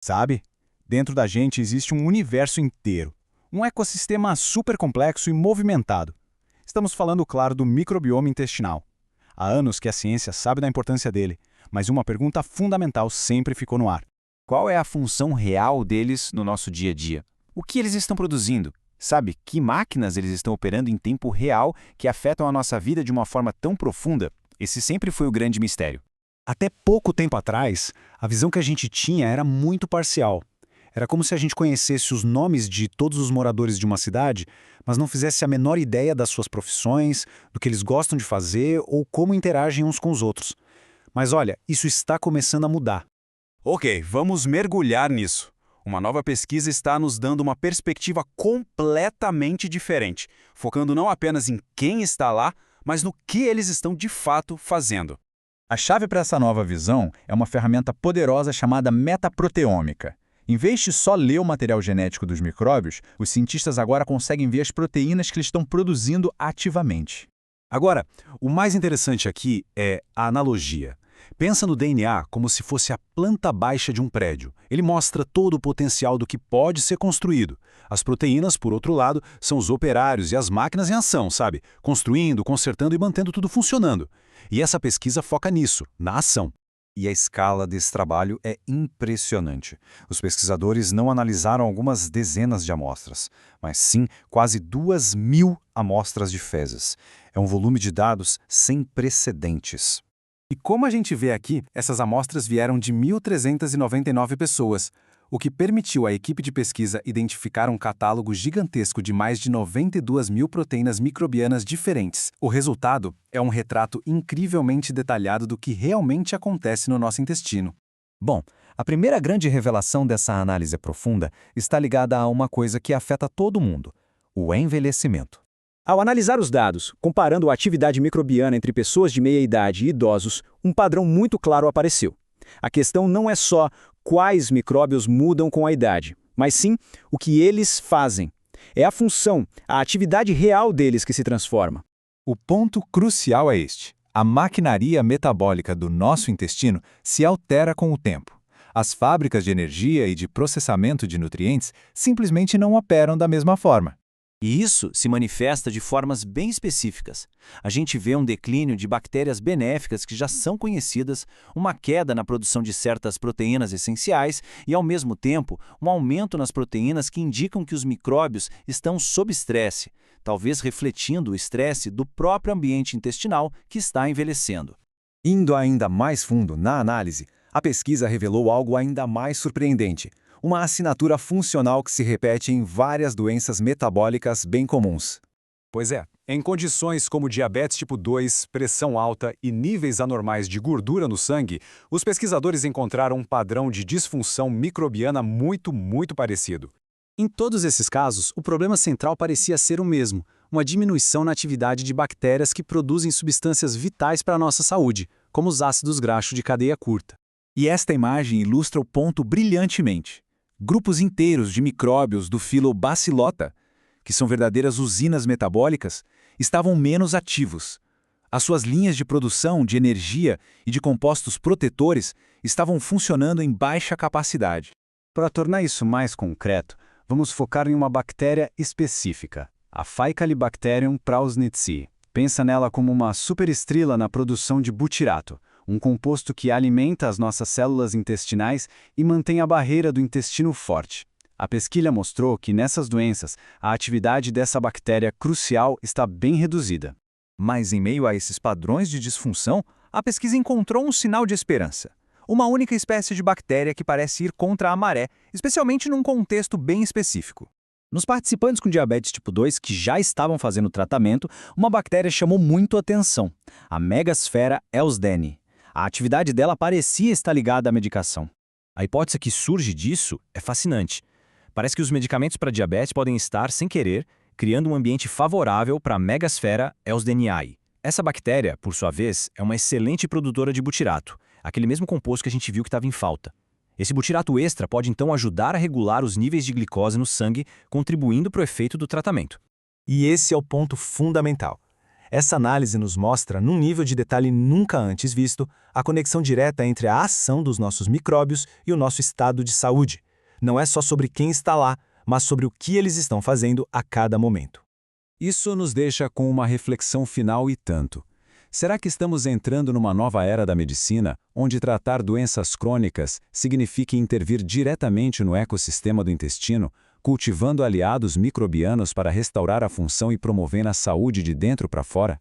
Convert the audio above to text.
Sabe? Dentro da gente existe um universo inteiro, um ecossistema super complexo e movimentado. Estamos falando, claro, do microbioma intestinal. Há anos que a ciência sabe da importância dele, mas uma pergunta fundamental sempre ficou no ar. Qual é a função real deles no nosso dia a dia? O que eles estão produzindo? Sabe, que máquinas eles estão operando em tempo real que afetam a nossa vida de uma forma tão profunda? Esse sempre foi o grande mistério. Até pouco tempo atrás, a visão que a gente tinha era muito parcial. Era como se a gente conhecesse os nomes de todos os moradores de uma cidade, mas não fizesse a menor ideia das suas profissões, do que eles gostam de fazer ou como interagem uns com os outros. Mas olha, isso está começando a mudar. Ok, vamos mergulhar nisso. Uma nova pesquisa está nos dando uma perspectiva completamente diferente, focando não apenas em quem está lá, mas no que eles estão de fato fazendo. A chave para essa nova visão é uma ferramenta poderosa chamada metaproteômica. Em vez de só ler o material genético dos micróbios, os cientistas agora conseguem ver as proteínas que eles estão produzindo ativamente. Agora, o mais interessante aqui é a analogia. Pensa no DNA como se fosse a planta baixa de um prédio. Ele mostra todo o potencial do que pode ser construído. As proteínas, por outro lado, são os operários e as máquinas em ação, sabe? Construindo, consertando e mantendo tudo funcionando. E essa pesquisa foca nisso, na ação. E a escala desse trabalho é impressionante. Os pesquisadores não analisaram algumas dezenas de amostras, mas sim quase 2.000 amostras de fezes. É um volume de dados sem precedentes. E como a gente vê aqui, essas amostras vieram de 1.399 pessoas, o que permitiu à equipe de pesquisa identificar um catálogo gigantesco de mais de 92.000 proteínas microbianas diferentes. O resultado é um retrato incrivelmente detalhado do que realmente acontece no nosso intestino. Bom, a primeira grande revelação dessa análise profunda está ligada a uma coisa que afeta todo mundo: o envelhecimento. Ao analisar os dados, comparando a atividade microbiana entre pessoas de meia idade e idosos, um padrão muito claro apareceu. A questão não é só quais micróbios mudam com a idade, mas sim o que eles fazem. É a função, a atividade real deles que se transforma. O ponto crucial é este: a maquinaria metabólica do nosso intestino se altera com o tempo. As fábricas de energia e de processamento de nutrientes simplesmente não operam da mesma forma. E isso se manifesta de formas bem específicas. A gente vê um declínio de bactérias benéficas que já são conhecidas, uma queda na produção de certas proteínas essenciais e, ao mesmo tempo, um aumento nas proteínas que indicam que os micróbios estão sob estresse, talvez refletindo o estresse do próprio ambiente intestinal que está envelhecendo. Indo ainda mais fundo na análise, a pesquisa revelou algo ainda mais surpreendente: uma assinatura funcional que se repete em várias doenças metabólicas bem comuns. Pois é, em condições como diabetes tipo 2, pressão alta e níveis anormais de gordura no sangue, os pesquisadores encontraram um padrão de disfunção microbiana muito parecido. Em todos esses casos, o problema central parecia ser o mesmo: uma diminuição na atividade de bactérias que produzem substâncias vitais para a nossa saúde, como os ácidos graxos de cadeia curta. E esta imagem ilustra o ponto brilhantemente. Grupos inteiros de micróbios do filo Bacillota, que são verdadeiras usinas metabólicas, estavam menos ativos. As suas linhas de produção de energia e de compostos protetores estavam funcionando em baixa capacidade. Para tornar isso mais concreto, vamos focar em uma bactéria específica, a Faecalibacterium prausnitzii. Pensa nela como uma superestrela na produção de butirato, um composto que alimenta as nossas células intestinais e mantém a barreira do intestino forte. A pesquisa mostrou que nessas doenças, a atividade dessa bactéria crucial está bem reduzida. Mas em meio a esses padrões de disfunção, a pesquisa encontrou um sinal de esperança. Uma única espécie de bactéria que parece ir contra a maré, especialmente num contexto bem específico. Nos participantes com diabetes tipo 2 que já estavam fazendo tratamento, uma bactéria chamou muito a atenção: a Megasphera eusdeni. A atividade dela parecia estar ligada à medicação. A hipótese que surge disso é fascinante. Parece que os medicamentos para diabetes podem estar, sem querer, criando um ambiente favorável para a Megasphera eusdeniae. Essa bactéria, por sua vez, é uma excelente produtora de butirato, aquele mesmo composto que a gente viu que estava em falta. Esse butirato extra pode então ajudar a regular os níveis de glicose no sangue, contribuindo para o efeito do tratamento. E esse é o ponto fundamental. Essa análise nos mostra, num nível de detalhe nunca antes visto, a conexão direta entre a ação dos nossos micróbios e o nosso estado de saúde. Não é só sobre quem está lá, mas sobre o que eles estão fazendo a cada momento. Isso nos deixa com uma reflexão final e tanto. Será que estamos entrando numa nova era da medicina, onde tratar doenças crônicas significa intervir diretamente no ecossistema do intestino, cultivando aliados microbianos para restaurar a função e promover a saúde de dentro para fora?